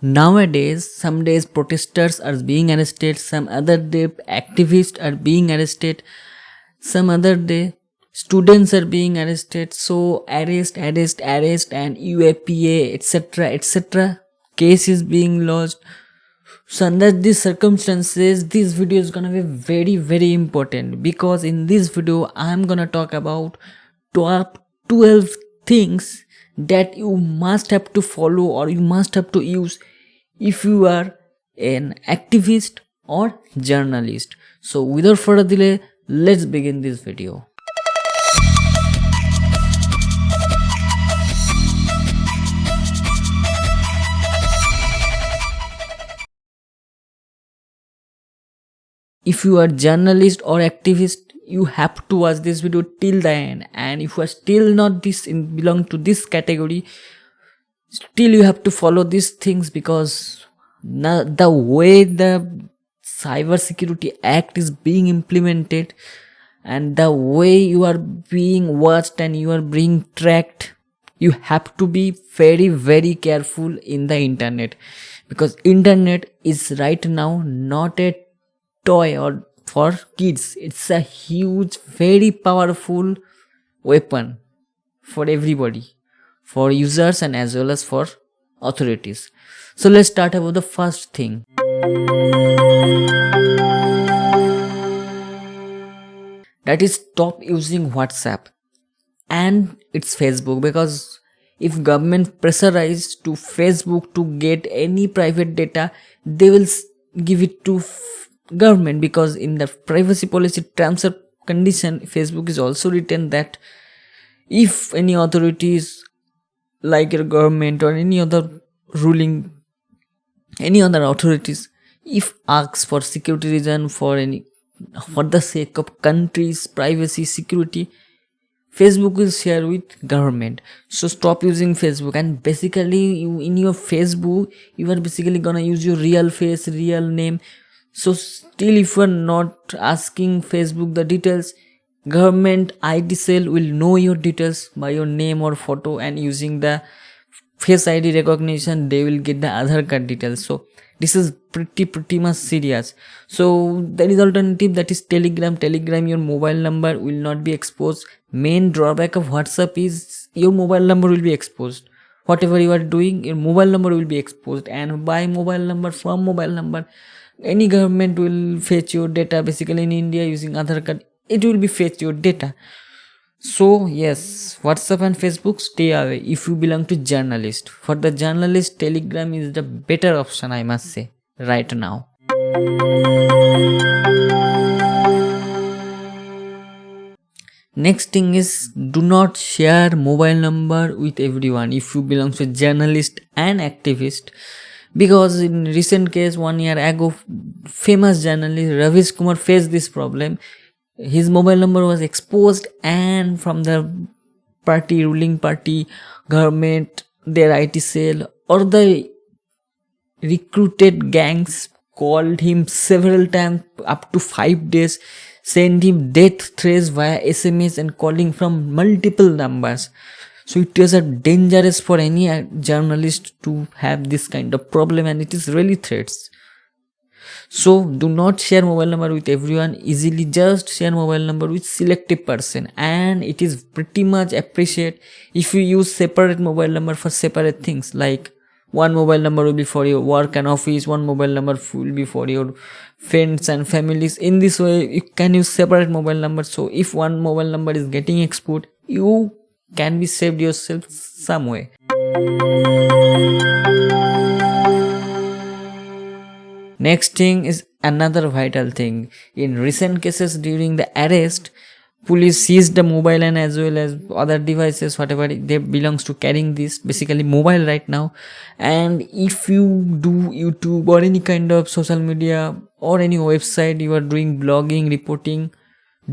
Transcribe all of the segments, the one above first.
Nowadays, some days protesters are being arrested, some other day activists are being arrested, some other day students are being arrested. So arrest, and UAPA, etc., etc. case is being lodged. So under these circumstances, this video is gonna be very important, because in this video I'm gonna talk about top 12 things that you must have to follow or you must have to use if you are an activist or journalist. So without further delay, let's begin this video. If you are journalist or activist, you have to watch this video till the end, and if you are still not belong to this category, still you have to follow these things, because the way the cyber security act is being implemented and the way you are being watched and you are being tracked, you have to be very careful in the internet, because internet is right now not a toy or for kids. It's a huge, very powerful weapon for everybody, for users and as well as for authorities. So let's start about the first thing. That is, stop using WhatsApp and it's Facebook, because if government pressurized to Facebook to get any private data, they will give it to government, because in the privacy policy terms and condition, Facebook is also written that if any authorities like your government or any other ruling, any other authorities, if asks for security reason, for the sake of country's privacy security, Facebook will share with government. So stop using Facebook, and basically in your Facebook you are basically gonna use your real face, real name. So still, if you are not asking Facebook the details, government IT cell will know your details by your name or photo, and using the face ID recognition they will get the Aadhaar card details. So this is pretty much serious. So there is alternative, that is Telegram. Your mobile number will not be exposed. Main drawback of WhatsApp is your mobile number will be exposed. Whatever you are doing, your mobile number will be exposed, and by mobile number, from mobile number, any government will fetch your data. Basically in India, using Aadhaar card, it will be fetch your data. So yes, WhatsApp and Facebook, stay away if you belong to journalist. For the journalist, Telegram is the better option, I must say, right now. Next thing is, do not share mobile number with everyone if you belong to journalist and activist, because in recent case 1 year ago, famous journalist Ravish Kumar faced this problem. His mobile number was exposed, and from the ruling party, government, their IT cell or the recruited gangs called him several times, up to 5 days, send him death threats via SMS and calling from multiple numbers. So it is dangerous for any journalist to have this kind of problem, and it is really threats. So do not share mobile number with everyone easily. Just share mobile number with selective person, and it is pretty much appreciate if you use separate mobile number for separate things. Like one mobile number will be for your work and office, one mobile number will be for your friends and families. In this way you can use separate mobile numbers. So if one mobile number is getting exposed, you can be saved yourself some way. Next thing is another vital thing. In recent cases, during the arrest, police seized the mobile and as well as other devices, whatever they belongs to carrying this, basically mobile right now. And if you do YouTube or any kind of social media or any website, you are doing blogging, reporting,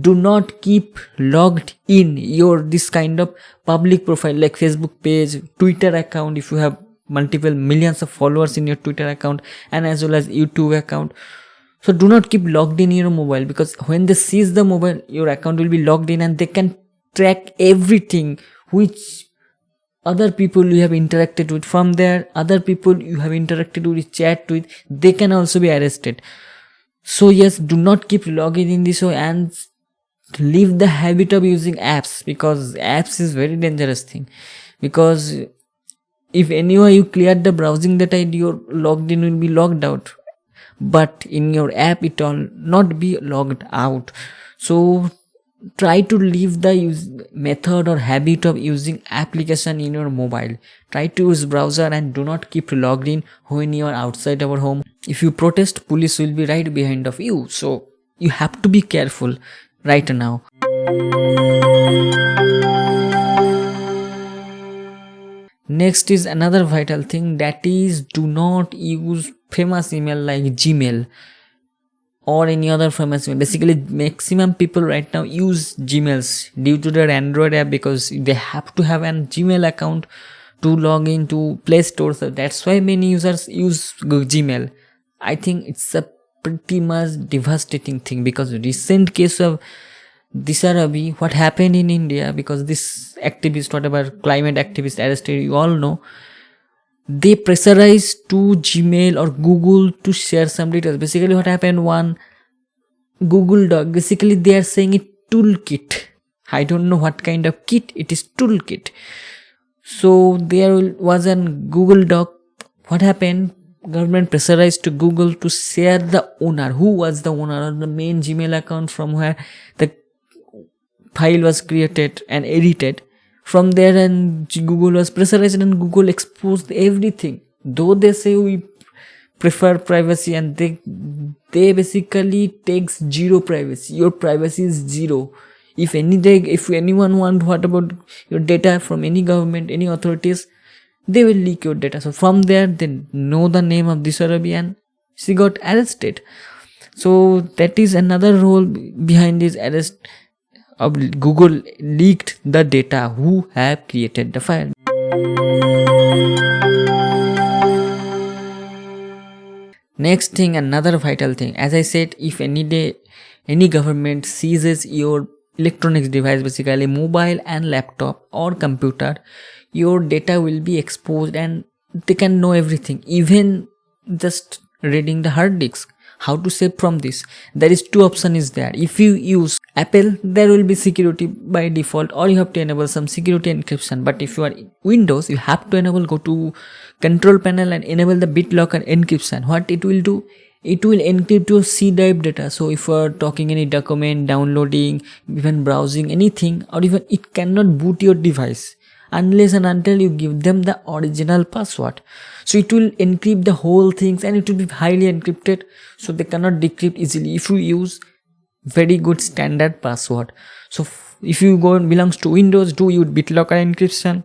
do not keep logged in your this kind of public profile like Facebook page, Twitter account if you have multiple millions of followers in your Twitter account, and as well as YouTube account. So do not keep logged in your mobile, because when they seize the mobile, your account will be logged in and they can track everything which other people you have interacted with, from there other people you have interacted with, chat with, they can also be arrested. So yes, do not keep logging in this way, and leave the habit of using apps, because apps is very dangerous thing. Because if anyway you clear the browsing data, your logged in will be logged out, but in your app it will not be logged out. So try to leave the method or habit of using application in your mobile. Try to use browser and do not keep logged in when you are outside our home. If you protest, police will be right behind of you, so you have to be careful right now. Next is another vital thing, that is do not use famous email like Gmail or any other famous email. Basically maximum people right now use Gmails due to their Android app, because they have to have an Gmail account to log into Play Store. So that's why many users use Gmail. I think it's a pretty much devastating thing, because recent case of Disha Rabi, what happened in India, because this activist, whatever climate activist arrested, you all know, they pressurized to Gmail or Google to share some details. Basically what happened, one Google Doc, basically they are saying it toolkit. I don't know what kind of kit it is, toolkit. So there was a Google Doc. What happened, government pressurized to Google to share the owner, who was the owner of the main Gmail account from where the file was created and edited. From there, and Google was pressurized and Google exposed everything. Though they say we prefer privacy, and they basically takes zero privacy. Your privacy is zero. If anyone want what about your data from any government, any authorities, they will leak your data. So from there, they know the name of Disha Rabi and she got arrested. So that is another role behind this arrest of Google leaked the data who have created the file. Next thing, another vital thing, as I said, if any day any government seizes your electronics device, basically mobile and laptop or computer, your data will be exposed and they can know everything, even just reading the hard disk. How to save from this? There is two options is there. If you use Apple, there will be security by default, or you have to enable some security encryption. But if you are Windows, you have to enable, go to control panel and enable the BitLocker encryption. What it will do? It will encrypt your C drive data. So if you are talking any document, downloading, even browsing anything, or even it cannot boot your device unless and until you give them the original password. So it will encrypt the whole things and it will be highly encrypted, so they cannot decrypt easily if you use very good standard password. So if you belongs to Windows, do use BitLocker encryption.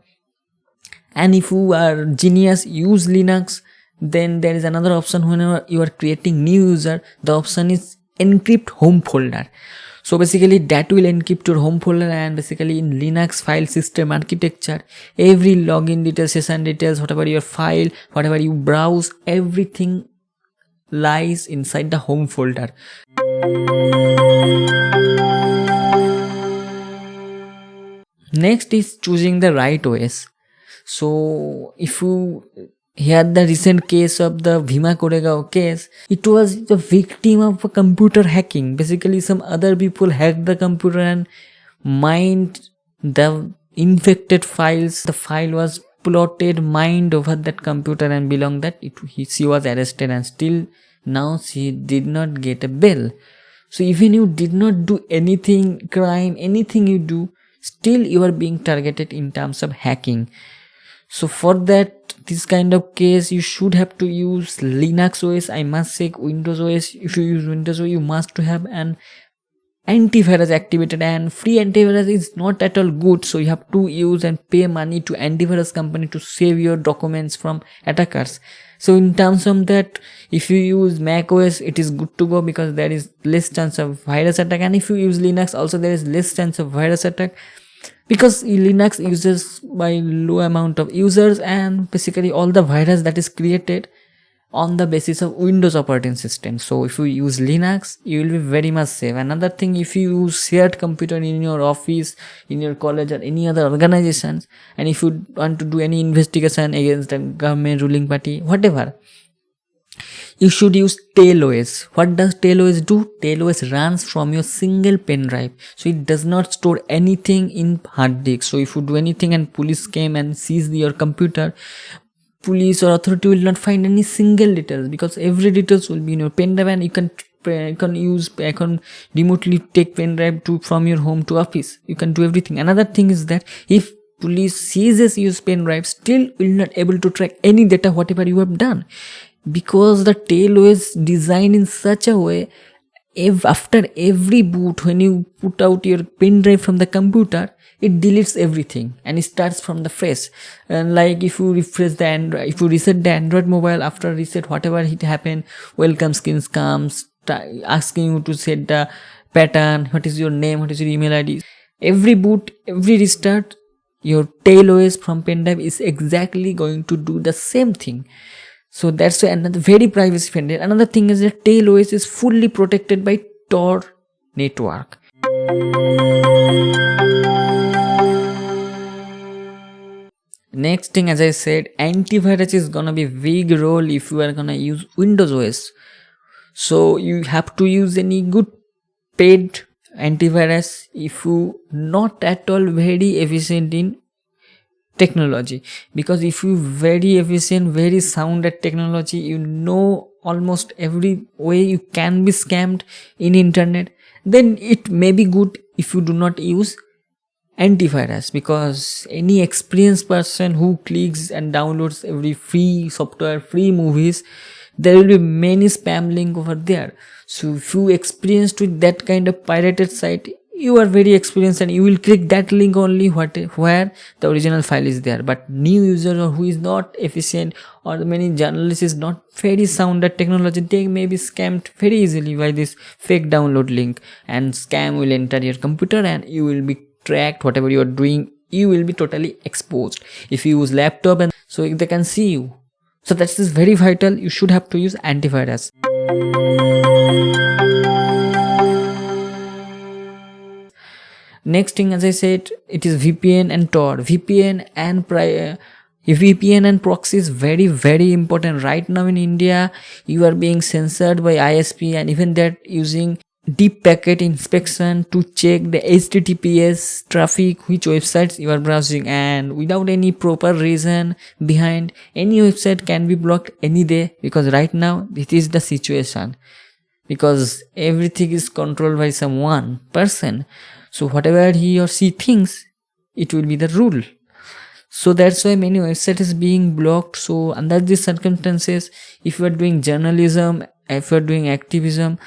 And if you are genius, use Linux. Then there is another option. Whenever you are creating new user, the option is encrypt home folder. So basically that will encrypt your home folder, and basically in Linux file system architecture, every login details, session details, whatever your file, whatever you browse, everything lies inside the home folder. Next is choosing the right OS. So if you hear the recent case of the Bhima Koregaon case, it was the victim of a computer hacking. Basically some other people hacked the computer and mined the infected files. The file was plotted, mined over that computer, and belong that she was arrested, and still now she did not get a bail. So even you did not do anything crime, anything you do, still you are being targeted in terms of hacking. So for that, this kind of case, you should have to use Linux OS. I must say Windows OS, if you use Windows OS, you must to have an antivirus activated, and free antivirus is not at all good. So you have to use and pay money to antivirus company to save your documents from attackers. So in terms of that, if you use Mac OS, it is good to go, because there is less chance of virus attack. And if you use Linux, also there is less chance of virus attack, because Linux uses by low amount of users, and basically all the virus that is created on the basis of Windows operating system. So if you use Linux, you will be very much safe. Another thing, if you use shared computer in your office, in your college, or any other organizations, and if you want to do any investigation against the government, ruling party, whatever, you should use TailOS. What does TailOS do? TailOS runs from your single pen drive, so it does not store anything in hard disk. So if you do anything and police came and seized your computer, police or authority will not find any single details, because every details will be in your pen drive, and you can remotely take pen drive to from your home to office. You can do everything. Another thing is that if police seizes your pen drive, still will not able to track any data whatever you have done, because the TailOS designed in such a way, if after every boot, when you put out your pen drive from the computer, it deletes everything and it starts from the fresh. And like if you refresh the Android, if you reset the Android mobile, after reset whatever it happened, welcome screen comes asking you to set the pattern, what is your name, what is your email ID. Every boot, every restart, your TailOS from pen drive is exactly going to do the same thing. So that's another very privacy friendly. Another thing is that TailOS is fully protected by Tor network. Next thing, as I said, antivirus is gonna be big role if you are gonna use Windows OS. So you have to use any good paid antivirus if you not at all very efficient in technology, because if you very efficient, very sound at technology, you know almost every way you can be scammed in internet, then it may be good if you do not use antivirus, because any experienced person who clicks and downloads every free software, free movies, there will be many spam link over there. So if you experienced with that kind of pirated site, you are very experienced and you will click that link only where the original file is there. But new user or who is not efficient, or many journalists is not very sound at technology, they may be scammed very easily by this fake download link, and scam will enter your computer and you will be tracked. Whatever you are doing, you will be totally exposed. If you use laptop, and so they can see you. So that is very vital. You should have to use antivirus. Next thing, as I said, it is VPN and Tor. VPN and proxy is very, very important. Right now in India, you are being censored by ISP, and even that using deep packet inspection to check the HTTPS traffic, which websites you are browsing, and without any proper reason behind, any website can be blocked any day, because right now it is the situation, because everything is controlled by some one person. So whatever he or she thinks, it will be the rule. So that's why many websites is being blocked. So under these circumstances, if you are doing journalism, if you are doing activism,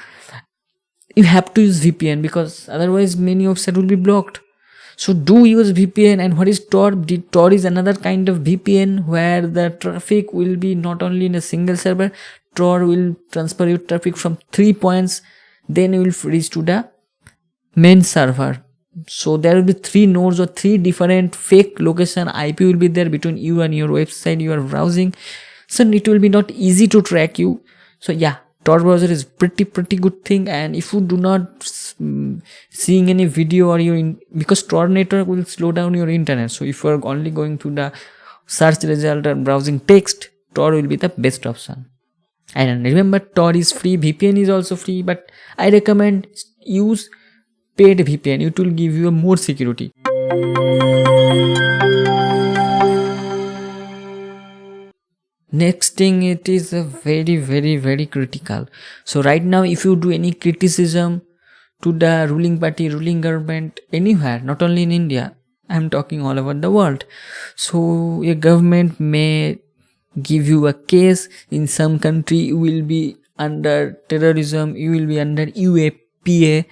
you have to use VPN, because otherwise many websites will be blocked. So do use VPN. And what is Tor? Tor is another kind of VPN where the traffic will be not only in a single server. Tor will transfer your traffic from 3 points, then you will reach to the main server. So there will be 3 nodes or 3 different fake location IP will be there between you and your website you are browsing. So it will be not easy to track you. So yeah, Tor browser is pretty good thing. And if you do not seeing any video or because Tor network will slow down your internet. So if you are only going to the search result or browsing text, Tor will be the best option. And remember, Tor is free, VPN is also free, but I recommend use paid VPN. It will give you more security. Next thing, it is a very critical. So right now, if you do any criticism to the ruling party, ruling government, anywhere, not only in India, I am talking all over the world. So a government may give you a case. In some country, you will be under terrorism, you will be under UAPA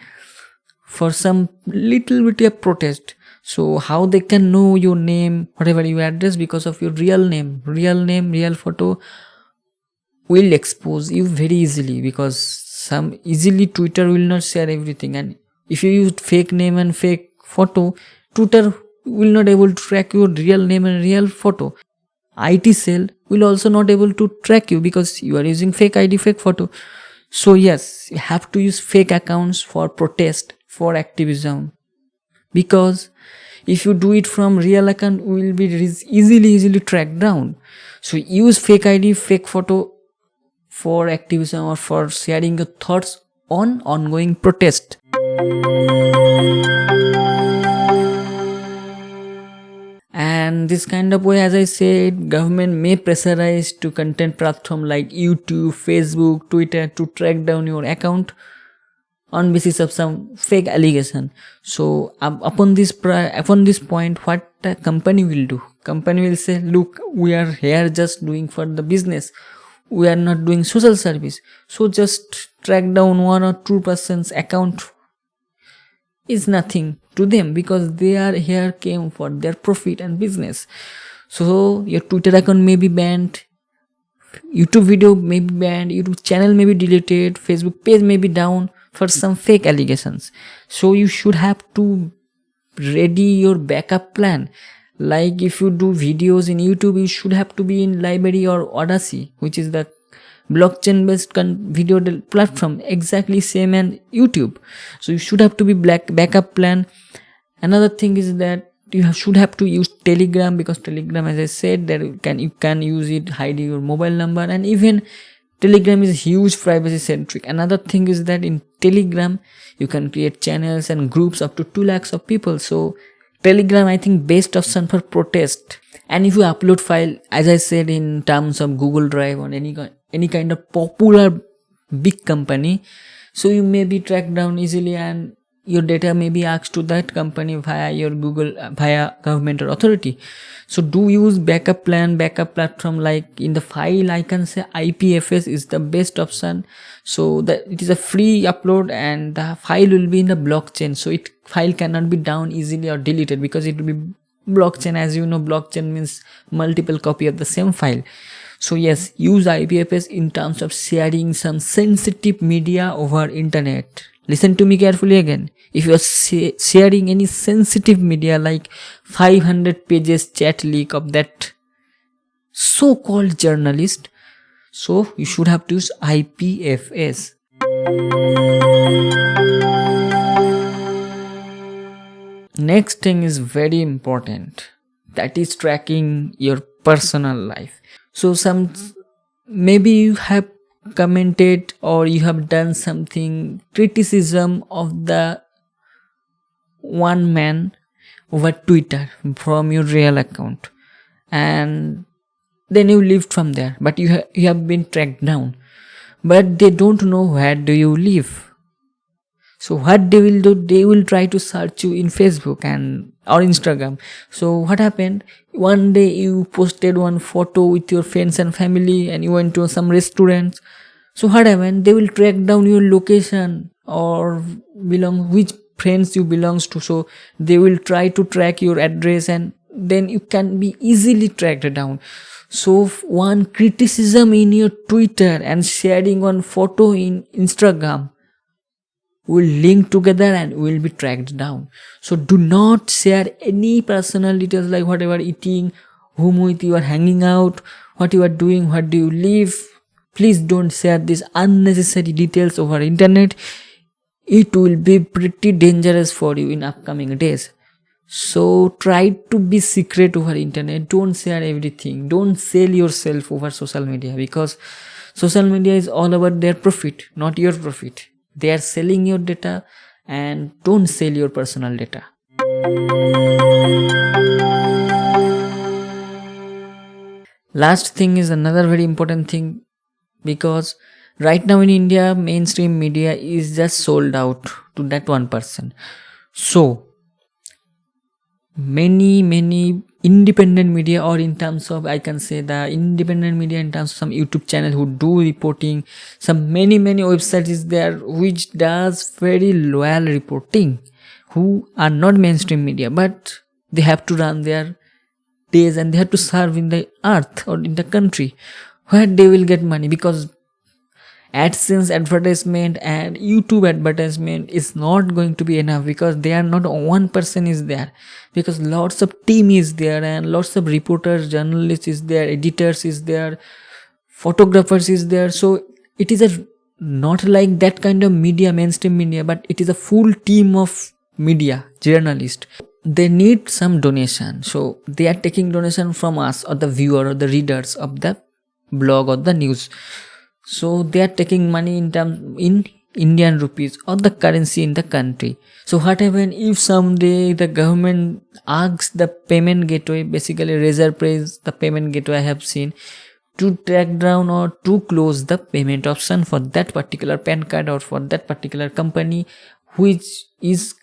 for some little bit of protest. So how they can know your name, whatever you address, because of your real name, real photo will expose you very easily, because some easily Twitter will not share everything. And if you use fake name and fake photo, Twitter will not able to track your real name and real photo. IT cell will also not able to track you because you are using fake ID, fake photo. So yes, you have to use fake accounts for protest, for activism, because if you do it from real account, you will be easily tracked down. So use fake ID, fake photo for activism or for sharing your thoughts on ongoing protest. And this kind of way, as I said, government may pressurize to content platform like YouTube, Facebook, Twitter to track down your account on basis of some fake allegation. So upon this point, what the company will do? Company will say, look, we are here just doing for the business. We are not doing social service. So just track down 1 or 2% account is nothing to them because they are here came for their profit and business. So your Twitter account may be banned, YouTube video may be banned, YouTube channel may be deleted, Facebook page may be down for some fake allegations. So you should have to ready your backup plan. Like if you do videos in YouTube, you should have to be in Library or Odyssey, which is the blockchain based video platform, exactly same as YouTube. So you should have to be backup plan. Another thing is that you should have to use Telegram, because Telegram, as I said, that you can use it, hide your mobile number, and even Telegram is huge privacy centric. Another thing is that in Telegram you can create channels and groups up to 2 lakhs of people. So Telegram, I think, best option for protest. And if you upload file, as I said, in terms of Google Drive or any kind of popular big company, so you may be tracked down easily and your data may be asked to that company via your Google, via government or authority. So do use backup plan, backup platform. Like in the file, I can say IPFS is the best option. So that it is a free upload and the file will be in the blockchain. So file cannot be down easily or deleted because it will be blockchain. As you know, blockchain means multiple copy of the same file. So yes, use IPFS in terms of sharing some sensitive media over internet. Listen to me carefully again. If you are sharing any sensitive media like 500 pages chat leak of that so-called journalist, so you should have to use IPFS. Next thing is very important, that is tracking your personal life. So maybe you have commented or you have done something criticism of the one man over Twitter from your real account, and then you lived from there, but you have been tracked down, but they don't know where do you live. So what they will do, they will try to search you in Facebook and or Instagram. So what happened, one day you posted one photo with your friends and family and you went to some restaurants. So what happened, they will track down your location or which friends you belongs to. So they will try to track your address and then you can be easily tracked down. So one criticism in your Twitter and sharing one photo in Instagram will link together and will be tracked down. So do not share any personal details like what you are eating, whom with you are hanging out, what you are doing, what do you live. Please don't share these unnecessary details over internet. It will be pretty dangerous for you in upcoming days. So try to be secret over internet. Don't share everything. Don't sell yourself over social media, because social media is all about their profit, not your profit. They are selling your data, and don't sell your personal data. Last thing is another very important thing, because right now in India, mainstream media is just sold out to that 1%. So many independent media, or in terms of, I can say, the independent media in terms of some YouTube channel who do reporting, some many websites is there which does very loyal reporting, who are not mainstream media, but they have to run their days and they have to serve in the earth or in the country where they will get money. Because AdSense advertisement and YouTube advertisement is not going to be enough, because they are not one person is there, because lots of team is there and lots of reporters, journalists is there, editors is there, photographers is there. So it is a not like that kind of media, mainstream media, but it is a full team of media journalists. They need some donation, so they are taking donation from us or the viewer or the readers of the blog or the news. So they are taking money in Indian rupees or the currency in the country. So what happen if someday the government asks the payment gateway, basically Razorpay, the payment gateway I have seen, to track down or to close the payment option for that particular PAN card or for that particular company which is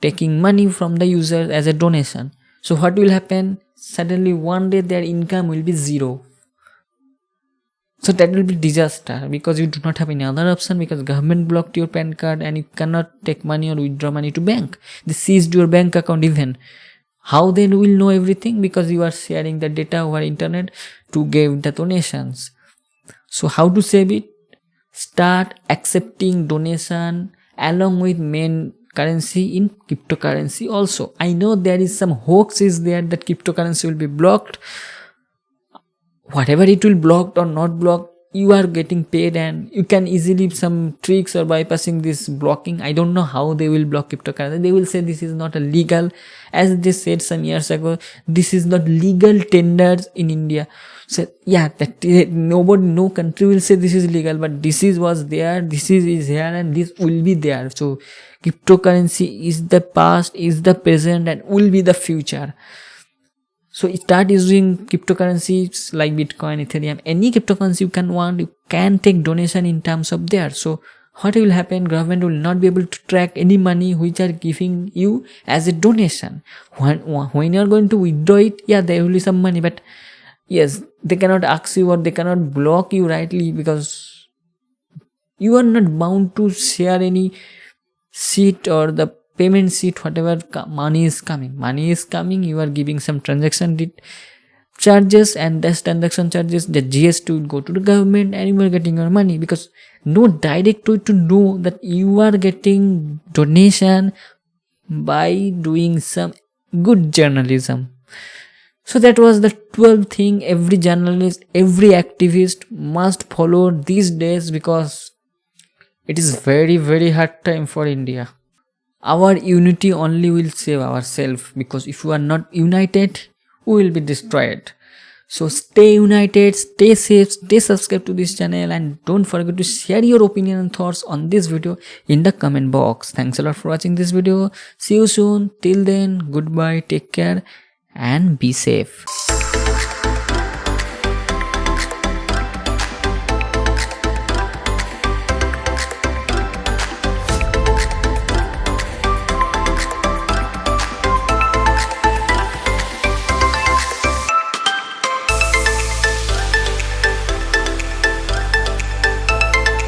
taking money from the user as a donation. So what will happen? Suddenly one day their income will be zero. So that will be disaster, because you do not have any other option, because government blocked your PAN card and you cannot take money or withdraw money to bank. They seized your bank account even. How they will know everything? Because you are sharing the data over internet to give the donations. So how to save it? Start accepting donation along with main currency in cryptocurrency also. I know there is some hoax is there that cryptocurrency will be blocked. Whatever it will blocked or not blocked, you are getting paid and you can easily some tricks or bypassing this blocking. I don't know how they will block cryptocurrency. They will say this is not a legal, as they said some years ago, this is not legal tenders in India. So yeah, that nobody, no country will say this is legal, but this is was there, this is here, and this will be there. So cryptocurrency is the past, is the present, and will be the future. So start using cryptocurrencies like Bitcoin, Ethereum, any cryptocurrency you can want, you can take donation in terms of there. So what will happen? Government will not be able to track any money which are giving you as a donation. When you are going to withdraw it, yeah, there will be some money, but yes, they cannot ask you or they cannot block you rightly, because you are not bound to share any sheet or the payment sheet. Whatever money is coming, you are giving some transaction charges, and this transaction charges, the GST will go to the government and you are getting your money, because no direct way to know that you are getting donation by doing some good journalism. So that was the 12th thing every journalist, every activist must follow these days, because it is very, very hard time for India. Our unity only will save ourselves, because if we are not united, we will be destroyed. So stay united, stay safe, stay subscribed to this channel, and don't forget to share your opinion and thoughts on this video in the comment box. Thanks a lot for watching this video. See you soon. Till then, goodbye, take care, and be safe.